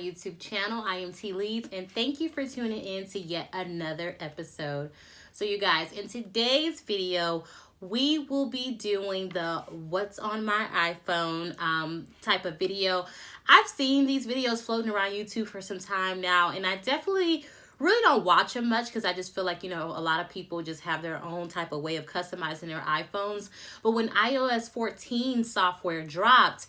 YouTube channel. I am T Leads, and thank you for tuning in to yet another episode. So you guys, in today's video, we will be doing the what's on my iPhone type of video. I've seen these videos floating around YouTube for some time now, and I definitely really don't watch them much because I just feel like, a lot of people just have their own type of way of customizing their iPhones. But when iOS 14 software dropped,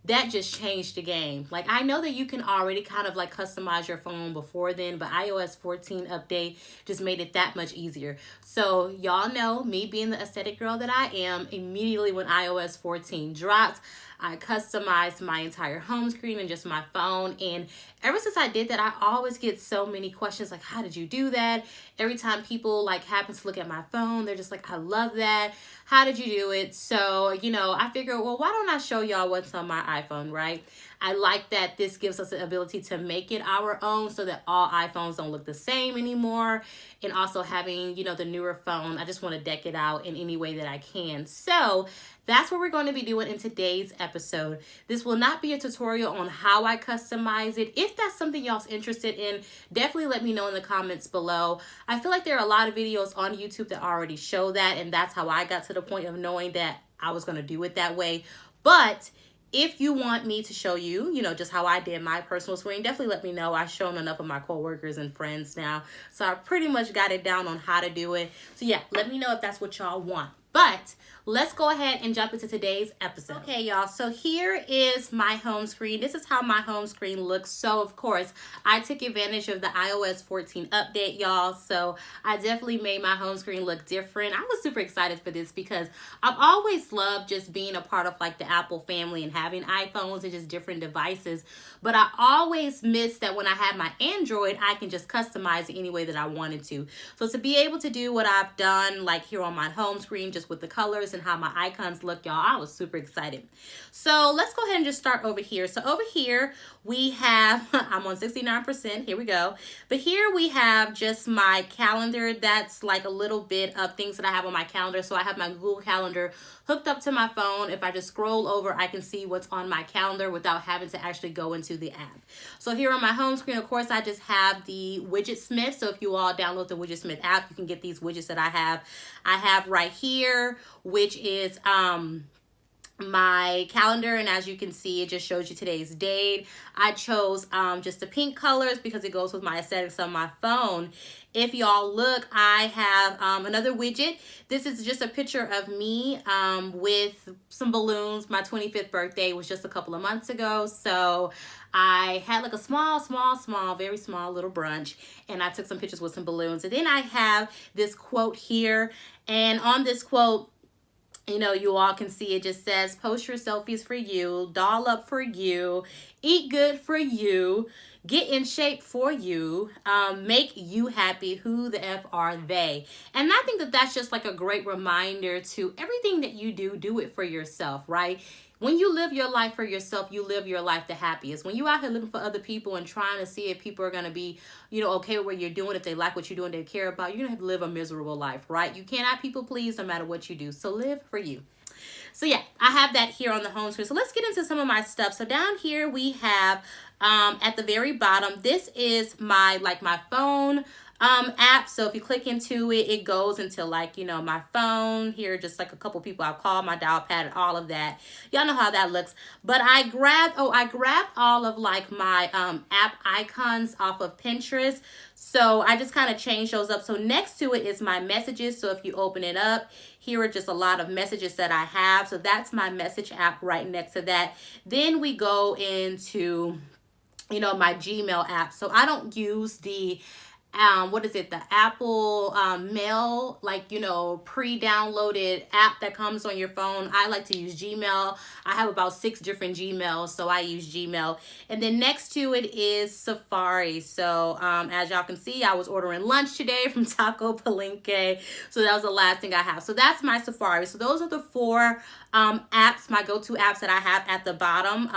that just changed the game. Like, I know that you can already kind of like customize your phone before then, but iOS 14 update just made it that much easier. So y'all know me being the aesthetic girl that I am, immediately when iOS 14 dropped, I customized my entire home screen and just my phone. And ever since I did that, I always get so many questions like, how did you do that? Every time people like happen to look at my phone, they're just like, I love that. How did you do it? So, I figured, well, why don't I show y'all what's on my iPhone, right? I like that this gives us the ability to make it our own so that all iPhones don't look the same anymore. And also having, the newer phone, I just want to deck it out in any way that I can. So that's what we're going to be doing in today's episode. This will not be a tutorial on how I customize it. If that's something y'all's interested in, definitely let me know in the comments below. I feel like there are a lot of videos on YouTube that already show that, and that's how I got to the point of knowing that I was going to do it that way. But if you want me to show you, just how I did my personal screen, definitely let me know. I've shown enough of my coworkers and friends now, so I pretty much got it down on how to do it. So yeah, let me know if that's what y'all want. But let's go ahead and jump into today's episode. Okay, y'all, so here is my home screen. This is how my home screen looks. So, of course, I took advantage of the iOS 14 update, y'all. So I definitely made my home screen look different. I was super excited for this because I've always loved just being a part of like the Apple family and having iPhones and just different devices. But I always miss that when I have my Android, I can just customize it any way that I wanted to. So to be able to do what I've done, like here on my home screen, just with the colors and how my icons look, y'all, I was super excited. So let's go ahead and just start over here. So over here we have, I'm on 69%, here we go. But here we have just my calendar. That's like a little bit of things that I have on my calendar. So I have my Google Calendar hooked up to my phone. If I just scroll over, I can see what's on my calendar without having to actually go into the app. So here on my home screen, of course, I just have the Widgetsmith. So if you all download the Widgetsmith app, you can get these widgets that I have. I have right here, which is my calendar, and as you can see, it just shows you today's date. I chose just the pink colors because it goes with my aesthetics on my phone. If y'all look, I have another widget. This is just a picture of me with some balloons. My 25th birthday was just a couple of months ago, so I had like a small, very small little brunch, and I took some pictures with some balloons. And then I have this quote here, and on this quote, you all can see it just says, post your selfies for you, doll up for you, eat good for you, get in shape for you, make you happy, who the F are they? And I think that that's just like a great reminder to everything that you do, do it for yourself, right? When you live your life for yourself, you live your life the happiest. When you out here living for other people and trying to see if people are going to be, okay with what you're doing, if they like what you're doing, they care about, you're going to have to live a miserable life, right? You cannot people please no matter what you do. So live for you. So yeah, I have that here on the home screen. So let's get into some of my stuff. So down here we have, at the very bottom, this is my phone app. So if you click into it, it goes into my phone here, just like a couple people I've called, my dial pad and all of that. Y'all know how that looks. But I grabbed all of like my app icons off of Pinterest. So I just kind of changed those up. So next to it is my messages. So if you open it up, here are just a lot of messages that I have. So that's my message app right next to that. Then we go into, my Gmail app. So I don't use the the Apple Mail, pre-downloaded app that comes on your phone. I like to use Gmail. I have about 6 different Gmails, so I use Gmail. And then next to it is Safari. So as y'all can see, I was ordering lunch today from Taco Palenque. So that was the last thing I have. So that's my Safari. So those are the 4 apps, my go-to apps that I have at the bottom.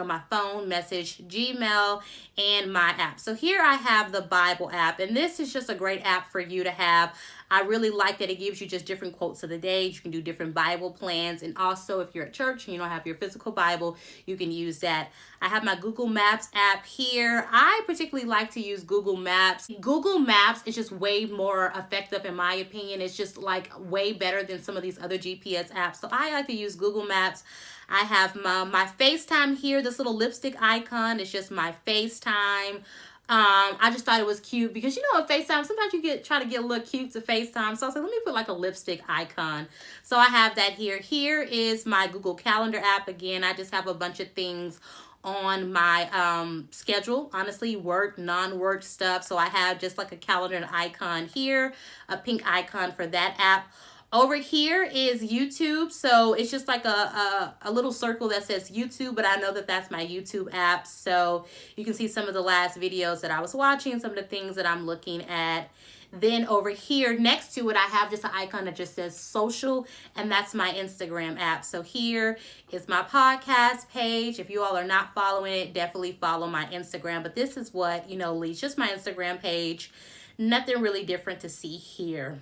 My phone, message, Gmail, and my app. So here I have the Bible app. And this is just a great app for you to have. I really like that it gives you just different quotes of the day. You can do different Bible plans. And also, if you're at church and you don't have your physical Bible, you can use that. I have my Google Maps app here. I particularly like to use Google Maps. Google Maps is just way more effective in my opinion. It's just like way better than some of these other GPS apps. So I like to use Google Maps. I have my FaceTime here. This little lipstick icon is just my FaceTime. I just thought it was cute because, you know, with FaceTime, sometimes you try to get a little cute to FaceTime. So I was like, let me put like a lipstick icon. So I have that here. Here is my Google Calendar app. Again, I just have a bunch of things on my schedule, honestly, work, non-work stuff. So I have just like a calendar icon here, a pink icon for that app. Over here is YouTube. So it's just like a little circle that says YouTube, but I know that that's my YouTube app. So you can see some of the last videos that I was watching, some of the things that I'm looking at. Then over here next to it, I have just an icon that just says social, and that's my Instagram app. So here is my podcast page. If you all are not following it, definitely follow my Instagram. But this is what, you know, leads just my Instagram page. Nothing really different to see here.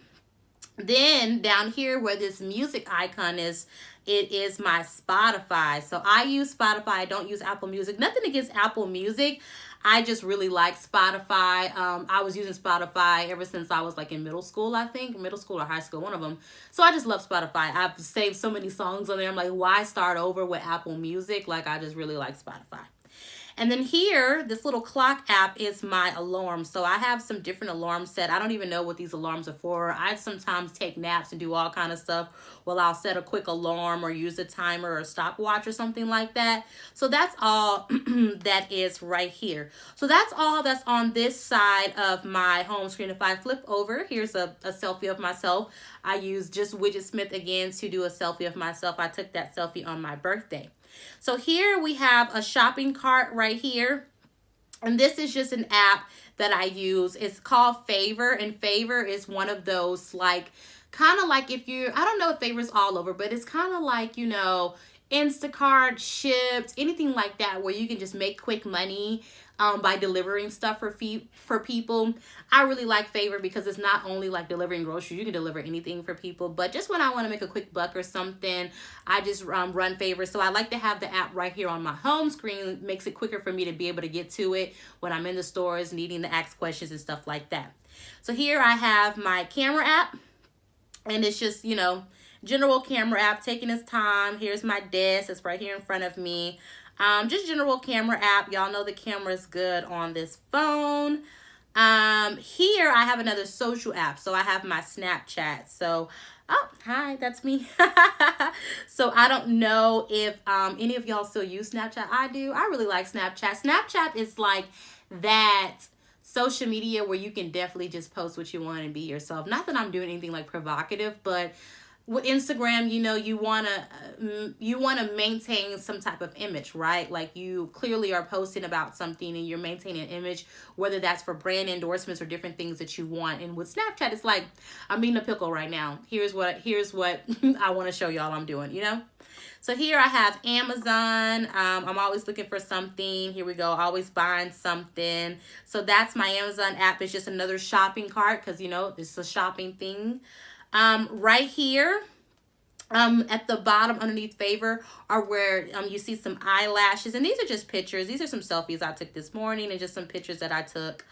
Then down here where this music icon is, it is my Spotify. So I use Spotify. I don't use Apple Music. Nothing against Apple Music. I just really like Spotify. I was using Spotify ever since I was like in middle school, I think. Middle school or high school, one of them. So I just love Spotify. I've saved so many songs on there. I'm like, why start over with Apple Music? Like, I just really like Spotify. And then here, this little clock app is my alarm. So I have some different alarms set. I don't even know what these alarms are for. I sometimes take naps and do all kind of stuff. Well, I'll set a quick alarm or use a timer or a stopwatch or something like that. So that's all that is right here. So that's all that's on this side of my home screen. If I flip over, here's a selfie of myself. I use just Widget Smith again to do a selfie of myself. I took that selfie on my birthday. So here we have a shopping cart right here. And this is just an app that I use. It's called Favor. And Favor is one of those like, kind of like if you, I don't know if Favor's all over, but it's kind of like, you know, Instacart, Shipt, anything like that where you can just make quick money by delivering stuff for people. I really like Favor because it's not only like delivering groceries, you can deliver anything for people, but just when I want to make a quick buck or something, I just run Favor. So I like to have the app right here on my home screen. It makes it quicker for me to be able to get to it when I'm in the stores needing to ask questions and stuff like that. So here I have my camera app, and it's just, you know, general camera app, taking its time. Here's my desk. It's right here in front of me. Just general camera app. Y'all know the camera is good on this phone. Here I have another social app. So I have my Snapchat. So, oh, hi, that's me. So I don't know if any of y'all still use Snapchat. I do. I really like Snapchat. Snapchat is like that social media where you can definitely just post what you want and be yourself. Not that I'm doing anything like provocative, but with Instagram, you know, you want to maintain some type of image, right? Like you clearly are posting about something and you're maintaining an image, whether that's for brand endorsements or different things that you want. And with Snapchat, it's like, I'm eating a pickle right now. Here's what I want to show y'all I'm doing, you know? So here I have Amazon. I'm always looking for something. Here we go. Always buying something. So that's my Amazon app. It's just another shopping cart because, you know, it's a shopping thing. Right here, at the bottom underneath Favor are where you see some eyelashes. And these are just pictures. These are some selfies I took this morning and just some pictures that I took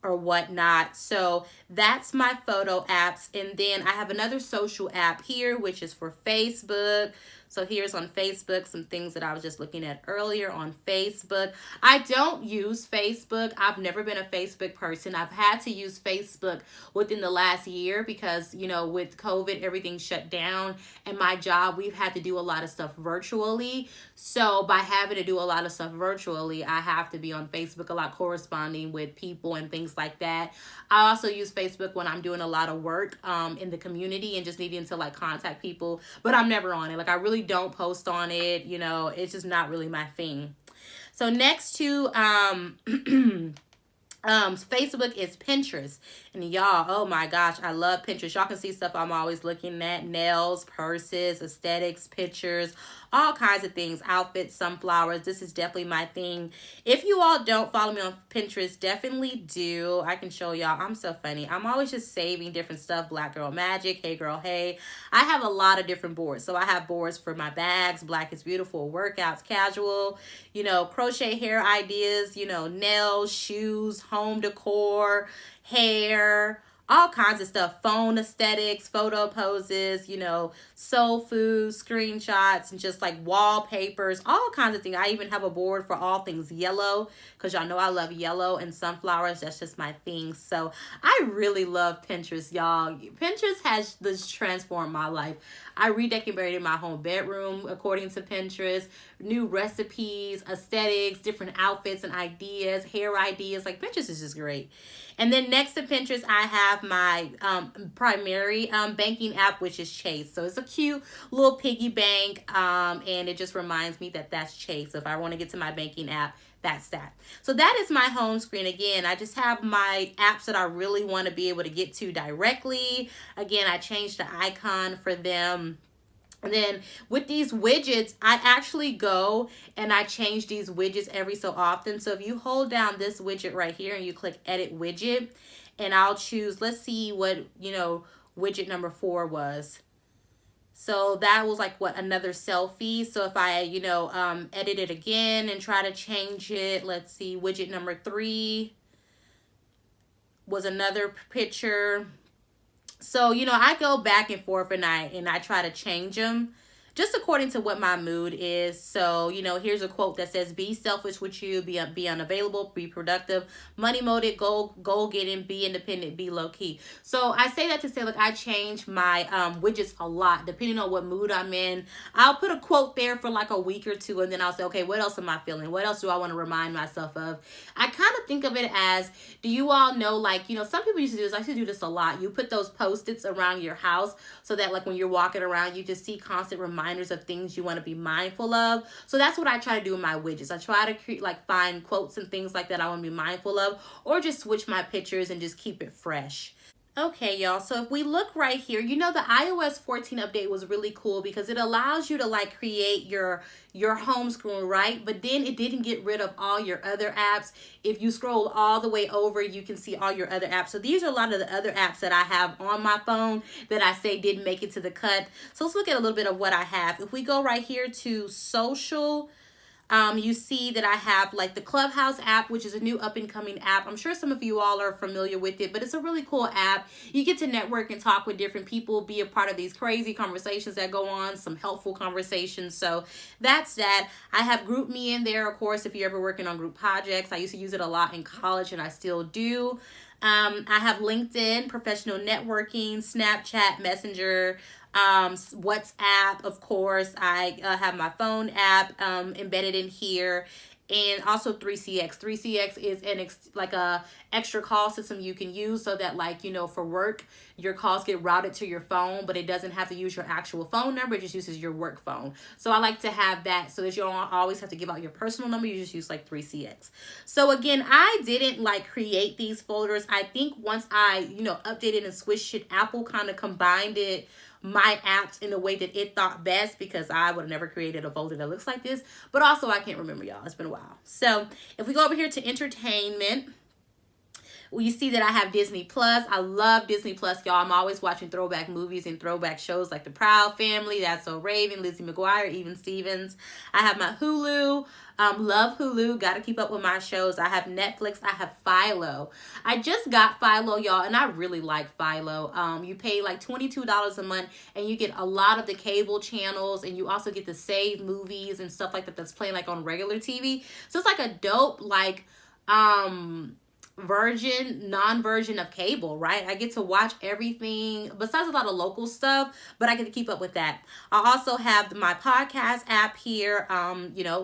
or whatnot. So that's my photo apps. And then I have another social app here, which is for Facebook. So here's on Facebook, some things that I was just looking at earlier on Facebook. I don't use Facebook. I've never been a Facebook person. I've had to use Facebook within the last year because, you know, with COVID, everything shut down. And my job, we've had to do a lot of stuff virtually. So by having to do a lot of stuff virtually, I have to be on Facebook a lot, corresponding with people and things like that. I also use Facebook when I'm doing a lot of work in the community and just needing to like contact people, but I'm never on it. Like I really don't post on it, you know, it's just not really my thing. So next to Facebook is Pinterest. And y'all, oh my gosh, I love Pinterest. Y'all can see stuff I'm always looking at: nails, purses, aesthetics, pictures, all kinds of things, outfits, sunflowers. This is definitely my thing. If you all don't follow me on Pinterest, definitely do. I can show y'all. I'm so funny. I'm always just saving different stuff. Black Girl Magic, Hey Girl Hey. I have a lot of different boards. So I have boards for my bags, Black is Beautiful, workouts, casual, crochet hair ideas, nails, shoes, home decor, hair, all kinds of stuff, phone aesthetics, photo poses, soul food, screenshots, and just like wallpapers, all kinds of things. I even have a board for all things yellow, because y'all know I love yellow and sunflowers. That's just my thing. So I really love Pinterest, y'all. Pinterest has just transformed my life. I redecorated my home bedroom according to Pinterest. New recipes, aesthetics, different outfits and ideas, hair ideas. Like, Pinterest is just great. And then next to Pinterest, I have my primary banking app, which is Chase. So it's a cute little piggy bank, and it just reminds me that that's Chase. So if I want to get to my banking app, that's that. So that is my home screen. Again, I just have my apps that I really want to be able to get to directly. Again, I changed the icon for them. And then with these widgets, I actually go and I change these widgets every so often. So if you hold down this widget right here and you click edit widget, and I'll choose, let's see what, widget number 4 was. So that was like, what, another selfie. So if I, edit it again and try to change it, let's see, widget number 3 was another picture. So, I go back and forth and I try to change them just according to what my mood is. So, here's a quote that says, be selfish with you, be unavailable, be productive, money motivated, goal getting, be independent, be low key. So I say that to say, look, I change my widgets a lot depending on what mood I'm in. I'll put a quote there for like a week or two, and then I'll say, okay, what else am I feeling? What else do I want to remind myself of? I kind of think of it as, do you all know, like, some people used to do this. I used to do this a lot. You put those Post-its around your house so that, like, when you're walking around, you just see constant reminders of things you want to be mindful of. So that's what I try to do in my widgets. I try to find quotes and things like that I want to be mindful of, or just switch my pictures and just keep it fresh. Okay, y'all, so if we look right here, the iOS 14 update was really cool because it allows you to create your home screen, right? But then it didn't get rid of all your other apps. If you scroll all the way over, you can see all your other apps. So these are a lot of the other apps that I have on my phone that I say didn't make it to the cut. So let's look at a little bit of what I have. If we go right here to social, you see that I have the Clubhouse app, which is a new up and coming app. I'm sure some of you all are familiar with it, but it's a really cool app. You get to network and talk with different people, be a part of these crazy conversations that go on, some helpful conversations. So that's that. I have GroupMe in there, of course, if you're ever working on group projects. I used to use it a lot in college and I still do. I have LinkedIn, professional networking, Snapchat, Messenger, WhatsApp, of course. I have my phone app embedded in here, and also 3CX. 3CX is a extra call system you can use so that for work, your calls get routed to your phone, but it doesn't have to use your actual phone number. It just uses your work phone. So I like to have that so that you don't always have to give out your personal number. You just use 3CX. So again, I didn't create these folders. I think once I, updated and switched it, Apple kind of combined my apps in a way that it thought best, because I would have never created a folder that looks like this. But also, I can't remember, y'all. It's been a while. So if we go over here to entertainment, you see that I have Disney Plus. I love Disney Plus, y'all. I'm always watching throwback movies and throwback shows like The Proud Family, That's So Raven, Lizzie McGuire, Even Stevens. I have my Hulu. Love Hulu. Got to keep up with my shows. I have Netflix. I have Philo. I just got Philo, y'all, and I really like Philo. You pay $22 a month, and you get a lot of the cable channels, and you also get to save movies and stuff like that that's playing on regular TV. So it's a dope non-version of cable, right? I get to watch everything besides a lot of local stuff, but I get to keep up with that. I also have my podcast app here,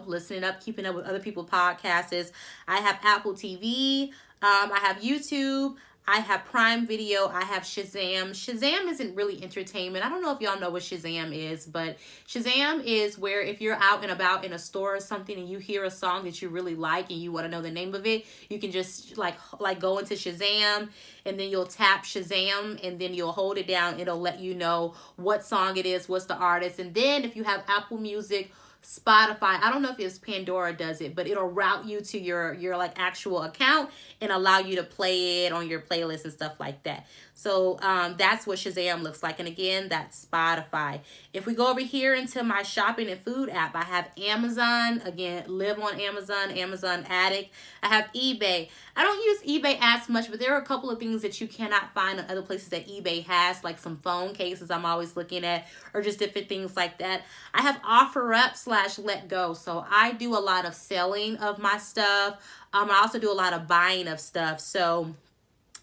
listening up, keeping up with other people's podcasts. I have Apple TV. I have YouTube. I have Prime Video. I have Shazam. Shazam isn't really entertainment. I don't know if y'all know what Shazam is, but Shazam is where if you're out and about in a store or something and you hear a song that you really like and you want to know the name of it, you can just like go into Shazam and then you'll tap Shazam and then you'll hold it down. It'll let you know what song it is, what's the artist. And then if you have Apple Music, Spotify, I don't know if it's Pandora does it, but it'll route you to your like actual account and allow you to play it on your playlist and stuff like that. So that's what Shazam looks like. And again, that's Spotify. If we go over here into my shopping and food app, I have Amazon. Again, live on Amazon, Amazon Addict. I have eBay. I don't use eBay as much, but there are a couple of things that you cannot find in other places that eBay has, like some phone cases I'm always looking at, or just different things like that. I have OfferUp/Let Go. So I do a lot of selling of my stuff. I also do a lot of buying of stuff. So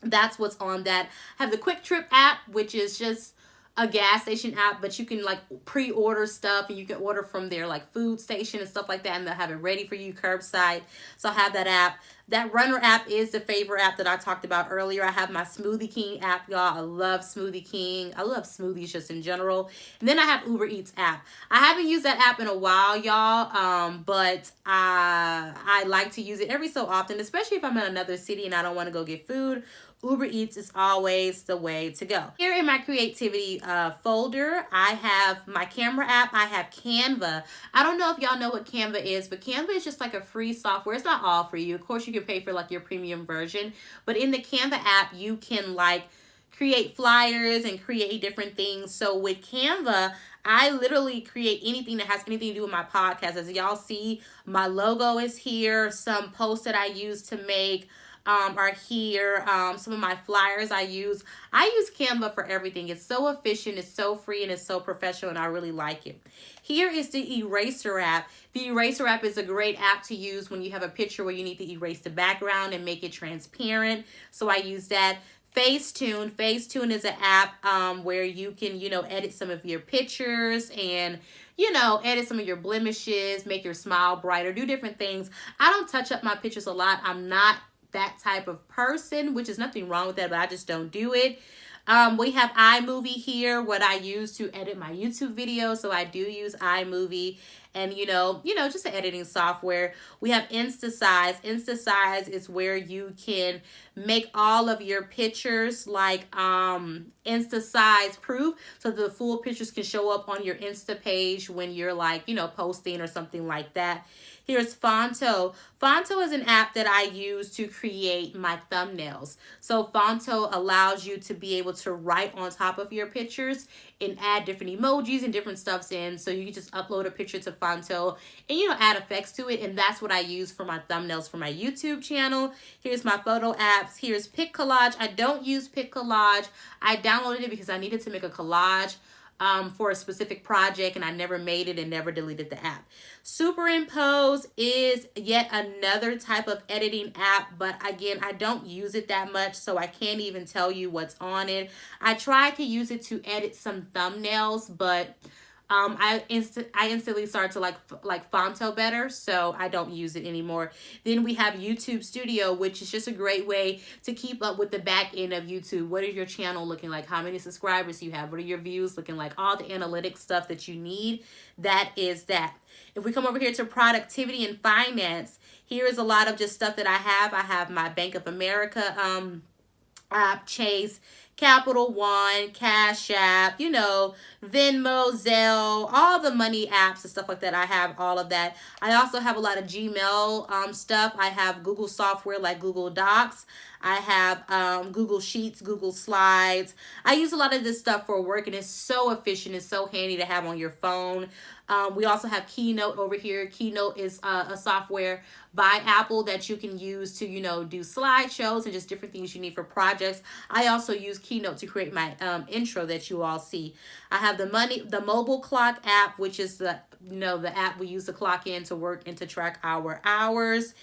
that's what's on that. I have the Quick Trip app, which is just a gas station app, but you can like pre-order stuff and you can order from their like food station and stuff like that, and they'll have it ready for you curbside. So I have that app. That Runner app is the favorite app that I talked about earlier. I have my Smoothie King app, y'all. I love Smoothie King. I love smoothies just in general. And then I have Uber Eats app. I haven't used that app in a while, y'all, but I like to use it every so often, especially if I'm in another city and I don't want to go get food. Uber Eats is always the way to go. Here in my creativity folder, I have my camera app. I have Canva. I don't know if y'all know what Canva is, but Canva is just like a free software. It's not all free. Of course, you can pay for like your premium version, but in the Canva app, you can like create flyers and create different things. So with Canva, I literally create anything that has anything to do with my podcast. As y'all see, my logo is here. Some posts that I use to make are here. Some of my flyers I use Canva for everything. It's so efficient, it's so free, and it's so professional, and I really like it. Here is the Eraser app. The Eraser app is a great app to use when you have a picture where you need to erase the background and make it transparent. So I use that. Facetune. Facetune is an app where you can, edit some of your pictures and, edit some of your blemishes, make your smile brighter, do different things. I don't touch up my pictures a lot. I'm not that type of person, which is nothing wrong with that, but I just don't do it. We have iMovie here, what I use to edit my YouTube videos. So I do use iMovie and, just an editing software. We have InstaSize. InstaSize is where you can make all of your pictures like InstaSize proof, so the full pictures can show up on your Insta page when you're like, posting or something like that. Here's Fonto. Fonto is an app that I use to create my thumbnails. So Fonto allows you to be able to write on top of your pictures and add different emojis and different stuffs in. So you can just upload a picture to Fonto and, add effects to it. And that's what I use for my thumbnails for my YouTube channel. Here's my photo apps. Here's Pic Collage. I don't use Pic Collage. I downloaded it because I needed to make a collage for a specific project, and I never made it and never deleted the app. Superimpose is yet another type of editing app, but again, I don't use it that much, so I can't even tell you what's on it. I tried to use it to edit some thumbnails, but I instantly started to like Fonto better, so I don't use it anymore. Then we have YouTube Studio, which is just a great way to keep up with the back end of YouTube. What is your channel looking like? How many subscribers you have? What are your views looking like? All the analytics stuff that you need, that is that. If we come over here to productivity and finance, here is a lot of just stuff that I have. I have my Bank of America app, Chase, Capital One, Cash App, Venmo, Zelle, all the money apps and stuff like that. I have all of that. I also have a lot of Gmail stuff. I have Google software like Google Docs. I have Google Sheets, Google Slides. I use a lot of this stuff for work, and it's so efficient. It's so handy to have on your phone. We also have Keynote over here. Keynote is a software by Apple that you can use to, do slideshows and just different things you need for projects. I also use Keynote to create my intro that you all see. I have the mobile clock app, which is the app we use to clock in to work and to track our hours.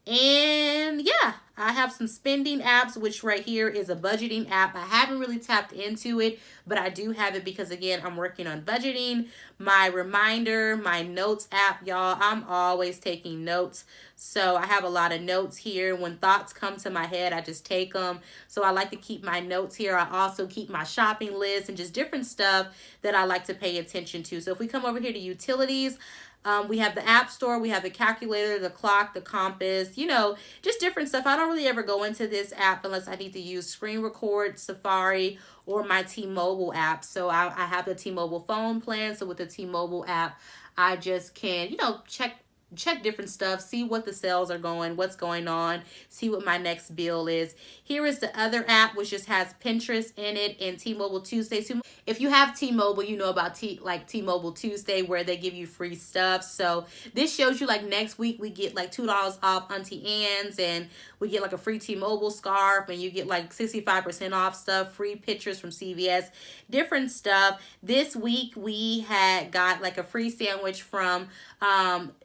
And yeah, I have some spending apps, which right here is a budgeting app. I haven't really tapped into it, but I do have it because, again, I'm working on budgeting. My reminder, my notes app, y'all. I'm always taking notes. So I have a lot of notes here. When thoughts come to my head, I just take them. So I like to keep my notes here. I also keep my shopping list and just different stuff that I like to pay attention to. So if we come over here to utilities, we have the app store, we have the calculator, the clock, the compass, just different stuff. I don't really ever go into this app unless I need to use screen record, Safari, or my T-Mobile app. So I have the T-Mobile phone plan. So with the T-Mobile app, I just can, check different stuff, see what the sales are going, what's going on, see what my next bill is. Here is the other app, which just has Pinterest in it and T-Mobile Tuesday. If you have T-Mobile, you know about T-Mobile Tuesday, where they give you free stuff. So this shows you like next week we get like $2 off Auntie Anne's, and we get like a free T-Mobile scarf, and you get like 65% off stuff, free pictures from CVS, different stuff. This week we had got like a free sandwich from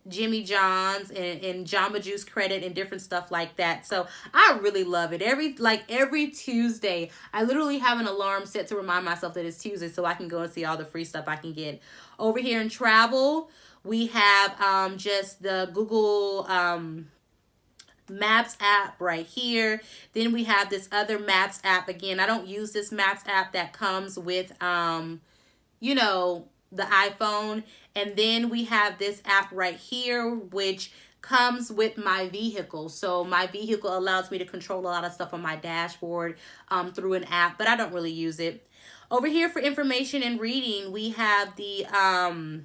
Jimmy John's and Jamba Juice credit and different stuff like that. So I really love it. Every Tuesday, I literally have an alarm set to remind myself that it's Tuesday so I can go and see all the free stuff I can get. Over here in travel, we have just the Google Maps app right here. Then we have this other Maps app. Again, I don't use this Maps app that comes with the iPhone. And then we have this app right here, which comes with my vehicle. So my vehicle allows me to control a lot of stuff on my dashboard through an app, but I don't really use it. Over here for information and reading, we have the Wattpad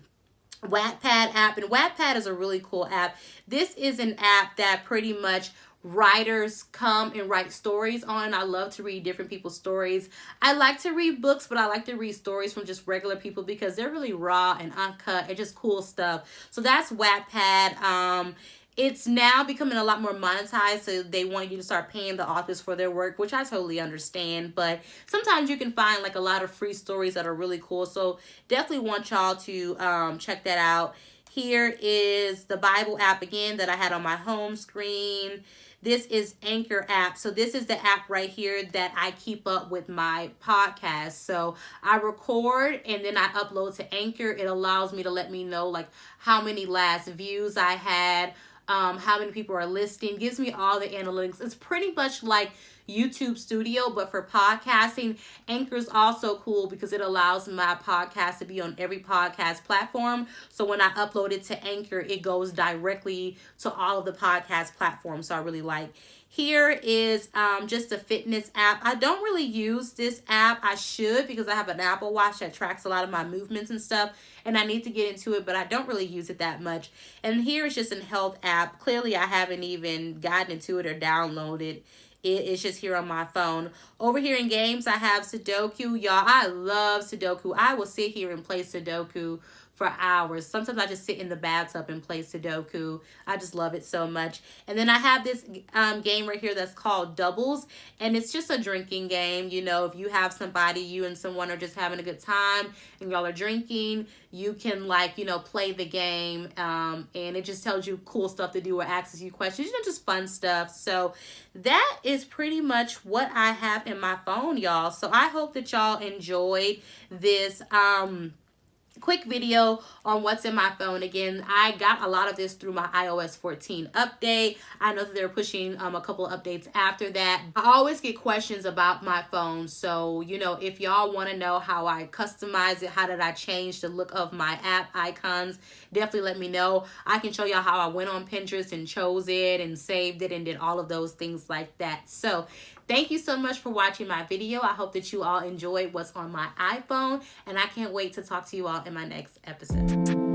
app, and Wattpad is a really cool app. This is an app that pretty much writers come and write stories on. I love to read different people's stories. I like to read books, but I like to read stories from just regular people because they're really raw and uncut and just cool stuff. So that's Wattpad. It's now becoming a lot more monetized, so they want you to start paying the authors for their work, which I totally understand. But sometimes you can find like a lot of free stories that are really cool. So definitely want y'all to check that out. Here is the Bible app again that I had on my home screen. This is Anchor app. So this is the app right here that I keep up with my podcast. So I record and then I upload to Anchor. It allows me to let me know like how many last views I had, how many people are listening, gives me all the analytics. It's pretty much like YouTube Studio, but for podcasting. Anchor's also cool because it allows my podcast to be on every podcast platform. So when I upload it to Anchor, it goes directly to all of the podcast platforms. So I really like. Here is just a fitness app. I don't really use this app. I should, because I have an Apple Watch that tracks a lot of my movements and stuff, and I need to get into it, but I don't really use it that much. And here is just a health app. Clearly, I haven't even gotten into it or downloaded. It's just here on my phone. Over here in games, I have Sudoku. Y'all, I love Sudoku. I will sit here and play Sudoku for hours. Sometimes I just sit in the bathtub and play Sudoku. I just love it so much. And then I have this game right here that's called Doubles, and it's just a drinking game. If you have somebody, you and someone are just having a good time and y'all are drinking, you can play the game, and it just tells you cool stuff to do or asks you questions, just fun stuff. So that is pretty much what I have in my phone, y'all. So I hope that y'all enjoyed this quick video on what's in my phone. Again, I got a lot of this through my iOS 14 update. I know that they're pushing a couple of updates after that. I always get questions about my phone, so if y'all want to know how I customize it, how did I change the look of my app icons, definitely let me know. I can show y'all how I went on Pinterest and chose it and saved it and did all of those things like that. So thank you so much for watching my video. I hope that you all enjoyed what's on my iPhone, and I can't wait to talk to you all in my next episode.